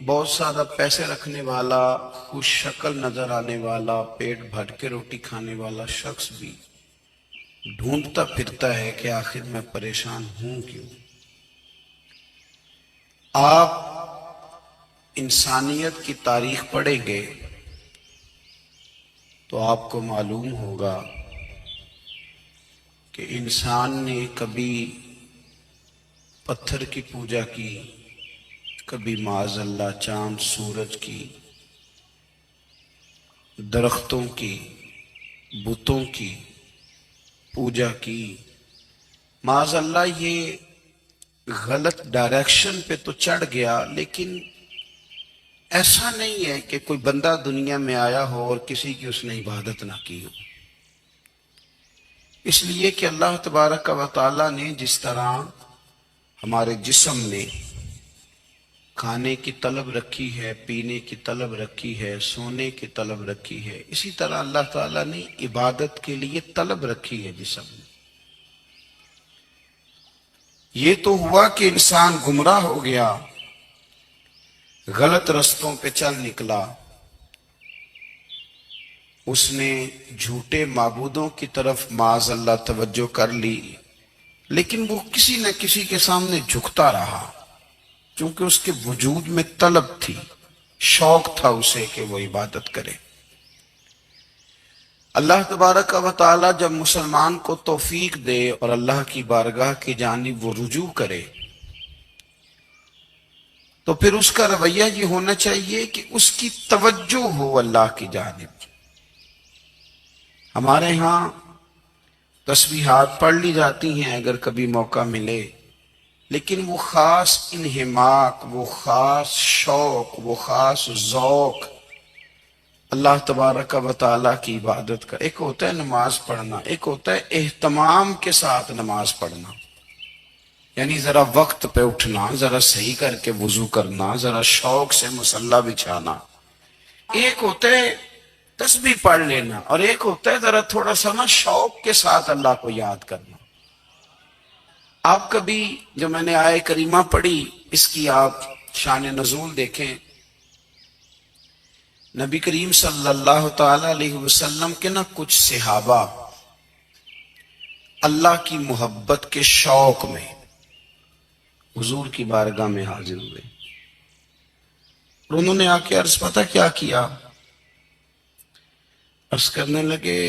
بہت زیادہ پیسے رکھنے والا، خوش شکل نظر آنے والا، پیٹ بھر کے روٹی کھانے والا شخص بھی ڈھونڈتا پھرتا ہے کہ آخر میں پریشان ہوں کیوں۔ آپ انسانیت کی تاریخ پڑھیں گے تو آپ کو معلوم ہوگا کہ انسان نے کبھی پتھر کی پوجا کی، کبھی معاذ اللہ چاند سورج کی، درختوں کی، بتوں کی پوجا کی۔ معاذ اللہ یہ غلط ڈائریکشن پہ تو چڑھ گیا، لیکن ایسا نہیں ہے کہ کوئی بندہ دنیا میں آیا ہو اور کسی کی اس نے عبادت نہ کی ہو۔ اس لیے کہ اللہ تبارک و تعالیٰ نے جس طرح ہمارے جسم میں کھانے کی طلب رکھی ہے، پینے کی طلب رکھی ہے، سونے کی طلب رکھی ہے، اسی طرح اللہ تعالیٰ نے عبادت کے لیے طلب رکھی ہے جسم میں۔ یہ تو ہوا کہ انسان گمراہ ہو گیا، غلط رستوں پہ چل نکلا، اس نے جھوٹے معبودوں کی طرف معاذ اللہ توجہ کر لی، لیکن وہ کسی نہ کسی کے سامنے جھکتا رہا، کیونکہ اس کے وجود میں طلب تھی، شوق تھا اسے کہ وہ عبادت کرے۔ اللہ تبارک و تعالی جب مسلمان کو توفیق دے اور اللہ کی بارگاہ کی جانب وہ رجوع کرے، تو پھر اس کا رویہ یہ ہونا چاہیے کہ اس کی توجہ ہو اللہ کی جانب۔ ہمارے ہاں تسبیحات پڑھ لی جاتی ہیں اگر کبھی موقع ملے، لیکن وہ خاص انہماک، وہ خاص شوق، وہ خاص ذوق اللہ تبارک و تعالیٰ کی عبادت کا۔ ایک ہوتا ہے نماز پڑھنا، ایک ہوتا ہے اہتمام کے ساتھ نماز پڑھنا، یعنی ذرا وقت پہ اٹھنا، ذرا صحیح کر کے وضو کرنا، ذرا شوق سے مصلی بچھانا۔ ایک ہوتا ہے تسبیح پڑھ لینا، اور ایک ہوتا ہے ذرا تھوڑا سا نا شوق کے ساتھ اللہ کو یاد کرنا۔ آپ کبھی جو میں نے آیہ کریمہ پڑھی اس کی آپ شان نزول دیکھیں، نبی کریم صلی اللہ تعالی علیہ وسلم کے نا کچھ صحابہ اللہ کی محبت کے شوق میں حضور کی بارگاہ میں حاضر ہوئے، اور انہوں نے آ کے عرض پتہ کیا کیا؟ عرض کرنے لگے،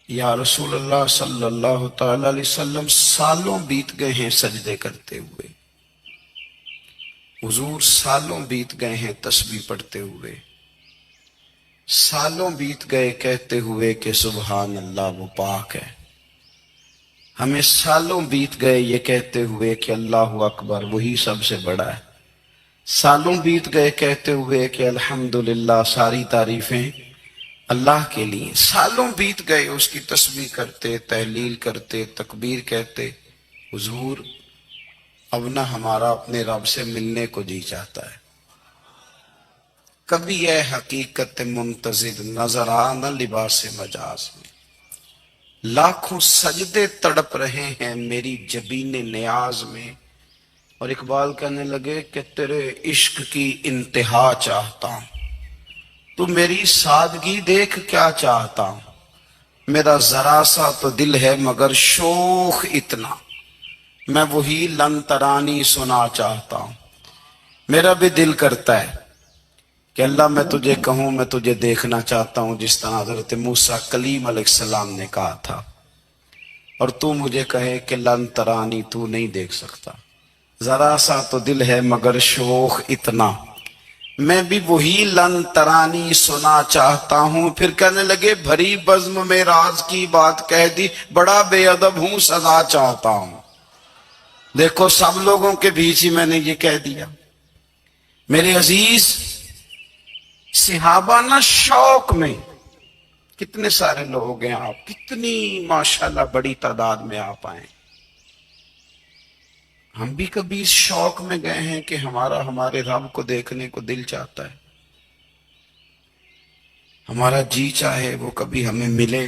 یا رسول اللہ صلی اللہ تعالی علیہ وسلم، سالوں بیت گئے ہیں سجدے کرتے ہوئے، حضور سالوں بیت گئے ہیں تسبیح پڑھتے ہوئے، سالوں بیت گئے کہتے ہوئے کہ سبحان اللہ وہ پاک ہے، ہمیں سالوں بیت گئے یہ کہتے ہوئے کہ اللہ اکبر وہی سب سے بڑا ہے، سالوں بیت گئے کہتے ہوئے کہ الحمدللہ ساری تعریفیں اللہ کے لیے، سالوں بیت گئے اس کی تسبیح کرتے، تحلیل کرتے، تکبیر کہتے۔ حضور اب نہ ہمارا اپنے رب سے ملنے کو جی چاہتا ہے، کبھی اے حقیقت منتظر نظر آ نہ لباس مجاز میں، لاکھوں سجدے تڑپ رہے ہیں میری جبین نیاز میں۔ اور اقبال کہنے لگے کہ تیرے عشق کی انتہا چاہتا ہوں، تو میری سادگی دیکھ کیا چاہتا ہوں، میرا ذرا سا تو دل ہے مگر شوخ اتنا، میں وہی لن ترانی سنا چاہتا ہوں۔ میرا بھی دل کرتا ہے کہ اللہ میں تجھے کہوں میں تجھے دیکھنا چاہتا ہوں، جس طرح حضرت موسیٰ کلیم علیہ السلام نے کہا تھا، اور تو مجھے کہے کہ لن ترانی تو نہیں دیکھ سکتا، ذرا سا تو دل ہے مگر شوخ اتنا، میں بھی وہی لن ترانی سنا چاہتا ہوں۔ پھر کہنے لگے بھری بزم میں راز کی بات کہہ دی، بڑا بے ادب ہوں سزا چاہتا ہوں۔ دیکھو سب لوگوں کے بیچ ہی میں نے یہ کہہ دیا۔ میرے عزیز صحابہ نہ شوق میں، کتنے سارے لوگ ہیں آپ، کتنی ماشاءاللہ بڑی تعداد میں آپ آئیں، ہم بھی کبھی اس شوق میں گئے ہیں کہ ہمارے رب کو دیکھنے کو دل چاہتا ہے، ہمارا جی چاہے وہ کبھی ہمیں ملے،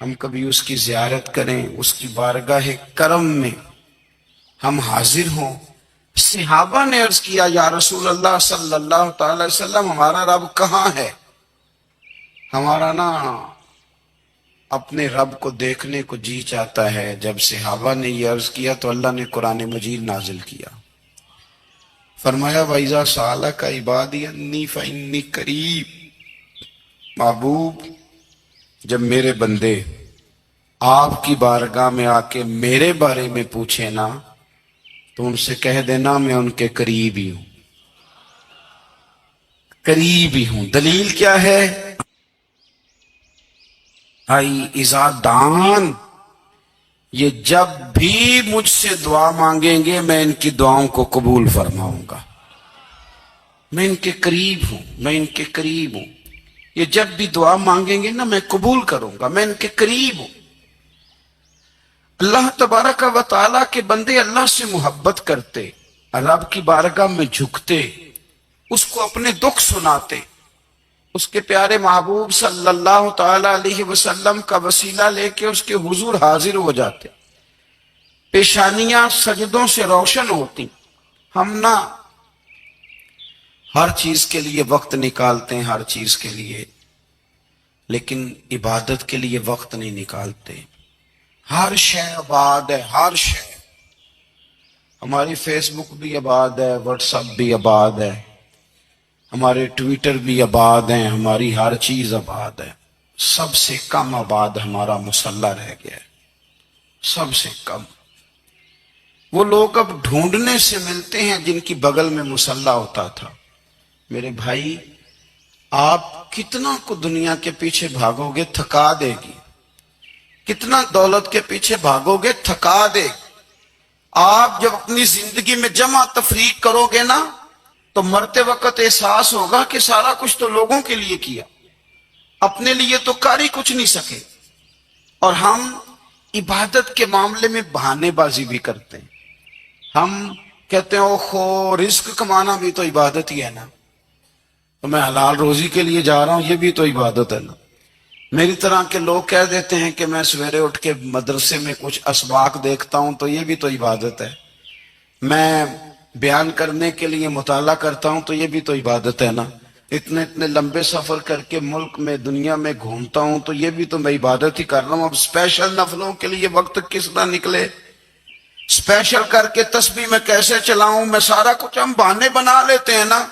ہم کبھی اس کی زیارت کریں، اس کی بارگاہ کرم میں ہم حاضر ہوں، صحابہ نے عرض کیا یا رسول اللہ صلی اللہ تعالی علیہ وسلم ہمارا رب کہاں ہے؟ ہمارا نا اپنے رب کو دیکھنے کو جی چاہتا ہے۔ جب صحابہ نے یہ عرض کیا تو اللہ نے قرآن مجید نازل کیا، فرمایا وَإِذَا سَأَلَكَ عِبَادِي عَنِّي فَإِنِّي قَرِيبٌ، محبوب جب میرے بندے آپ کی بارگاہ میں آ کے میرے بارے میں پوچھے نا تو ان سے کہہ دینا میں ان کے قریب ہی ہوں، قریب ہی ہوں۔ دلیل کیا ہے؟ آئی اذا دان، یہ جب بھی مجھ سے دعا مانگیں گے میں ان کی دعاؤں کو قبول فرماؤں گا، میں ان کے قریب ہوں، میں ان کے قریب ہوں۔ یہ جب بھی دعا مانگیں گے نا میں قبول کروں گا، میں ان کے قریب ہوں۔ اللہ تبارک و تعالیٰ کے بندے اللہ سے محبت کرتے، رب کی بارگاہ میں جھکتے، اس کو اپنے دکھ سناتے، اس کے پیارے محبوب صلی اللہ تعالی علیہ وسلم کا وسیلہ لے کے اس کے حضور حاضر ہو جاتے، پیشانیاں سجدوں سے روشن ہوتی۔ ہم نا ہر چیز کے لیے وقت نکالتے ہیں، ہر چیز کے لیے، لیکن عبادت کے لیے وقت نہیں نکالتے۔ ہر شے آباد ہے، ہر شے، ہماری فیس بک بھی آباد ہے، واٹس ایپ بھی آباد ہے، ہمارے ٹویٹر بھی آباد ہیں، ہماری ہر چیز آباد ہے۔ سب سے کم آباد ہمارا مصلی رہ گیا ہے، سب سے کم۔ وہ لوگ اب ڈھونڈنے سے ملتے ہیں جن کی بغل میں مصلی ہوتا تھا۔ میرے بھائی آپ کتنا کو دنیا کے پیچھے بھاگو گے تھکا دے گی، کتنا دولت کے پیچھے بھاگو گے تھکا دے گی۔ آپ جب اپنی زندگی میں جمع تفریق کرو گے نا تو مرتے وقت احساس ہوگا کہ سارا کچھ تو لوگوں کے لیے کیا، اپنے لیے تو کر ہی کچھ نہیں سکے۔ اور ہم عبادت کے معاملے میں بہانے بازی بھی کرتے ہیں۔ ہم کہتے ہیں اوہو رزق کمانا بھی تو عبادت ہی ہے نا، تو میں حلال روزی کے لیے جا رہا ہوں، یہ بھی تو عبادت ہے نا۔ میری طرح کے لوگ کہہ دیتے ہیں کہ میں سویرے اٹھ کے مدرسے میں کچھ اسباق دیکھتا ہوں تو یہ بھی تو عبادت ہے، میں بیان کرنے کے لیے مطالعہ کرتا ہوں تو یہ بھی تو عبادت ہے نا، اتنے اتنے لمبے سفر کر کے ملک میں دنیا میں گھومتا ہوں تو یہ بھی تو میں عبادت ہی کر رہا ہوں۔ اب اسپیشل نفلوں کے لیے وقت کس طرح نکلے، اسپیشل کر کے تسبیح میں کیسے چلاؤں، میں سارا کچھ ہم بہانے بنا لیتے ہیں نا۔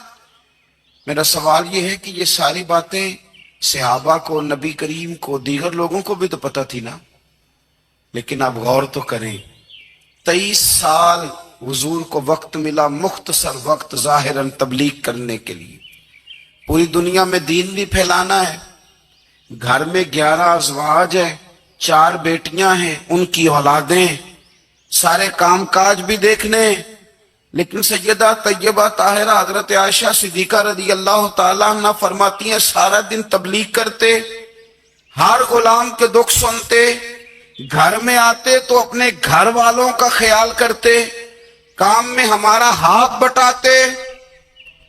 میرا سوال یہ ہے کہ یہ ساری باتیں صحابہ کو، نبی کریم کو، دیگر لوگوں کو بھی تو پتہ تھی نا، لیکن اب غور تو کریں۔ 23 سال حضور کو وقت ملا، مختصر وقت ظاہراً تبلیغ کرنے کے لیے، پوری دنیا میں دین بھی پھیلانا ہے۔ گھر میں 11 ازواج ہیں، 4 بیٹیاں ہیں، ان کی اولادیں، سارے کام کاج بھی دیکھنے، لیکن سیدہ طیبہ طاہرہ حضرت عائشہ صدیقہ رضی اللہ تعالیٰ عنہ فرماتی ہیں سارا دن تبلیغ کرتے، ہر غلام کے دکھ سنتے، گھر میں آتے تو اپنے گھر والوں کا خیال کرتے، کام میں ہمارا ہاتھ بٹاتے۔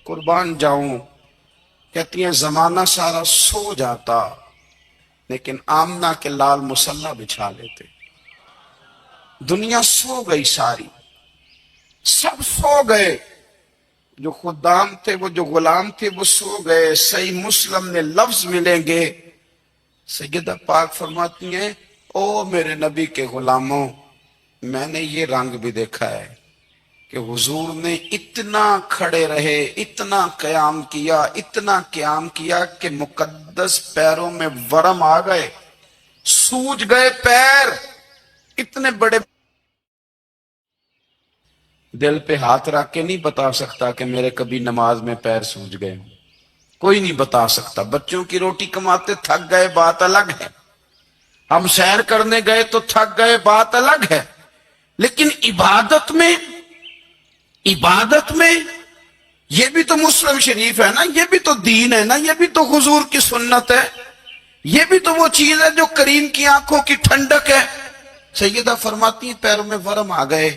قربان جاؤں، کہتی ہیں زمانہ سارا سو جاتا لیکن آمنہ کے لال مصلی بچھا لیتے۔ دنیا سو گئی، ساری سب سو گئے، جو خدام تھے، وہ جو غلام تھے وہ سو گئے۔ صحیح مسلم میں لفظ ملیں گے، سیدہ پاک فرماتی ہیں او میرے نبی کے غلاموں، میں نے یہ رنگ بھی دیکھا ہے کہ حضور نے اتنا کھڑے رہے، اتنا قیام کیا، اتنا قیام کیا کہ مقدس پیروں میں ورم آ گئے، سوج گئے پیر، اتنے بڑے۔ دل پہ ہاتھ رکھ کے نہیں بتا سکتا کہ میرے کبھی نماز میں پیر سوج گئے ہوں، کوئی نہیں بتا سکتا۔ بچوں کی روٹی کماتے تھک گئے بات الگ ہے، ہم سیر کرنے گئے تو تھک گئے بات الگ ہے، لیکن عبادت میں یہ بھی تو مسلم شریف ہے نا، یہ بھی تو دین ہے نا، یہ بھی تو حضور کی سنت ہے، یہ بھی تو وہ چیز ہے جو کریم کی آنکھوں کی ٹھنڈک ہے۔ سیدہ فرماتی ہیں پیروں میں ورم آ گئے،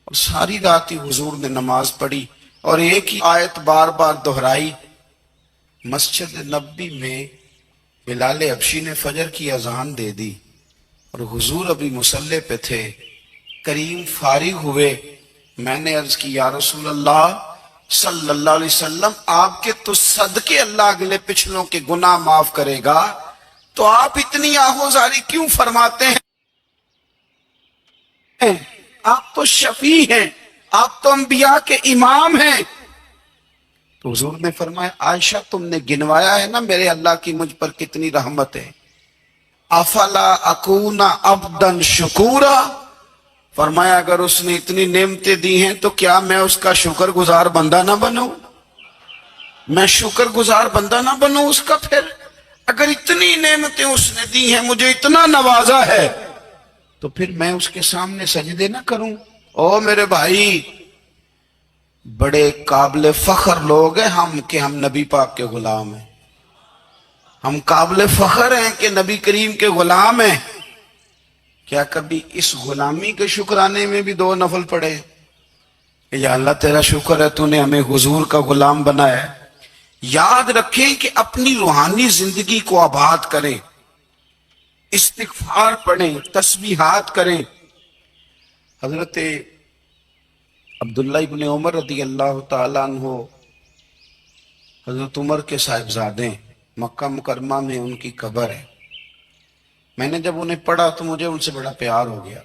اور ساری رات ہی حضور نے نماز پڑھی اور ایک ہی آیت بار بار دہرائی۔ مسجد نبی میں بلال حبشی نے فجر کی اذان دے دی اور حضور ابھی مصلی پہ تھے، کریم فارغ ہوئے، میں نے عرض کی یا رسول اللہ صلی اللہ علیہ وسلم آپ کے تو صدقے اللہ اگلے پچھلوں کے گناہ معاف کرے گا، تو آپ اتنی آہوزاری کیوں فرماتے ہیں؟ آپ تو شفیع ہیں، آپ تو انبیاء کے امام ہیں۔ تو حضور نے فرمایا عائشہ تم نے گنوایا ہے نا میرے اللہ کی مجھ پر کتنی رحمت ہے، افلا اکون عبدا شکورا، فرمایا اگر اس نے اتنی نعمتیں دی ہیں تو کیا میں اس کا شکر گزار بندہ نہ بنوں؟ میں شکر گزار بندہ نہ بنوں اس کا؟ پھر اگر اتنی نعمتیں اس نے دی ہیں، مجھے اتنا نوازا ہے، تو پھر میں اس کے سامنے سجدے نہ کروں؟ او میرے بھائی، بڑے قابل فخر لوگ ہیں ہم کہ ہم نبی پاک کے غلام ہیں، ہم قابل فخر ہیں کہ نبی کریم کے غلام ہیں۔ کیا کبھی اس غلامی کے شکرانے میں بھی دو نفل پڑے کہ یا اللہ تیرا شکر ہے تو نے ہمیں حضور کا غلام بنایا ہے؟ یاد رکھیں کہ اپنی روحانی زندگی کو آباد کریں، استغفار پڑھیں، تسبیحات کریں۔ حضرت عبداللہ ابن عمر رضی اللہ تعالیٰ عنہ حضرت عمر کے صاحبزادے، مکہ مکرمہ میں ان کی قبر ہے۔ میں نے جب انہیں پڑھا تو مجھے ان سے بڑا پیار ہو گیا،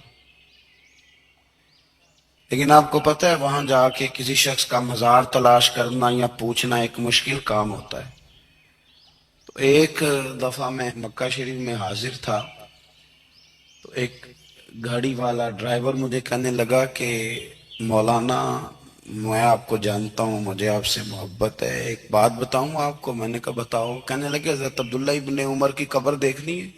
لیکن آپ کو پتہ ہے وہاں جا کے کسی شخص کا مزار تلاش کرنا یا پوچھنا ایک مشکل کام ہوتا ہے۔ تو ایک دفعہ میں مکہ شریف میں حاضر تھا، تو ایک گاڑی والا ڈرائیور مجھے کہنے لگا کہ مولانا میں آپ کو جانتا ہوں، مجھے آپ سے محبت ہے، ایک بات بتاؤں آپ کو؟ میں نے کہا بتاؤ۔ کہنے لگے حضرت عبداللہ ابن عمر کی قبر دیکھنی ہے۔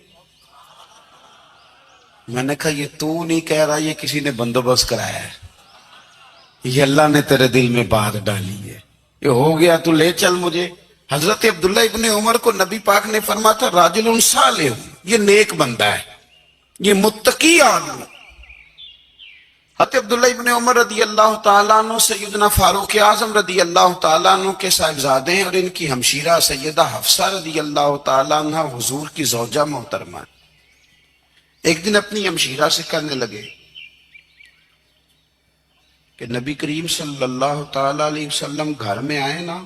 میں نے کہا یہ تو نہیں کہہ رہا، یہ کسی نے بندوبست کرایا ہے، یہ اللہ نے تیرے دل میں بات ڈالی ہے، یہ ہو گیا تو لے چل مجھے۔ حضرت عبداللہ ابن عمر کو نبی پاک نے فرمایا تھا راجل صالح، یہ نیک بندہ ہے، یہ متقی آدمی۔ حضرت عبداللہ ابن عمر رضی اللہ تعالیٰ عنہ سیدنا فاروق اعظم رضی اللہ تعالیٰ عنہ کے صاحبزادے ہیں، اور ان کی ہمشیرہ سیدہ حفصہ رضی اللہ تعالیٰ عنہ حضور کی زوجہ محترمہ۔ ایک دن اپنی ہمشیرہ سے کہنے لگے کہ نبی کریم صلی اللہ تعالیٰ علیہ وسلم گھر میں آئے نا،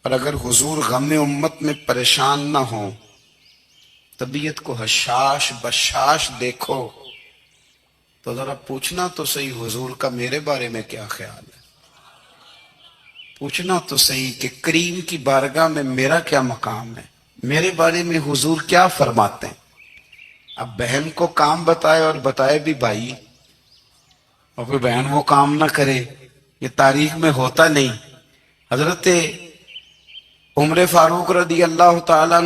اور اگر حضور غم امت میں پریشان نہ ہوں، طبیعت کو حشاش بشاش دیکھو، تو ذرا پوچھنا تو صحیح حضور کا میرے بارے میں کیا خیال ہے، پوچھنا تو صحیح کہ کریم کی بارگاہ میں میرا کیا مقام ہے، میرے بارے میں حضور کیا فرماتے ہیں۔ اب بہن کو کام بتائے، اور بتائے بھی بھائی، اور کوئی بہن وہ کام نہ کرے، یہ تاریخ میں ہوتا نہیں۔ حضرت عمر فاروق رضی اللہ تعالیٰ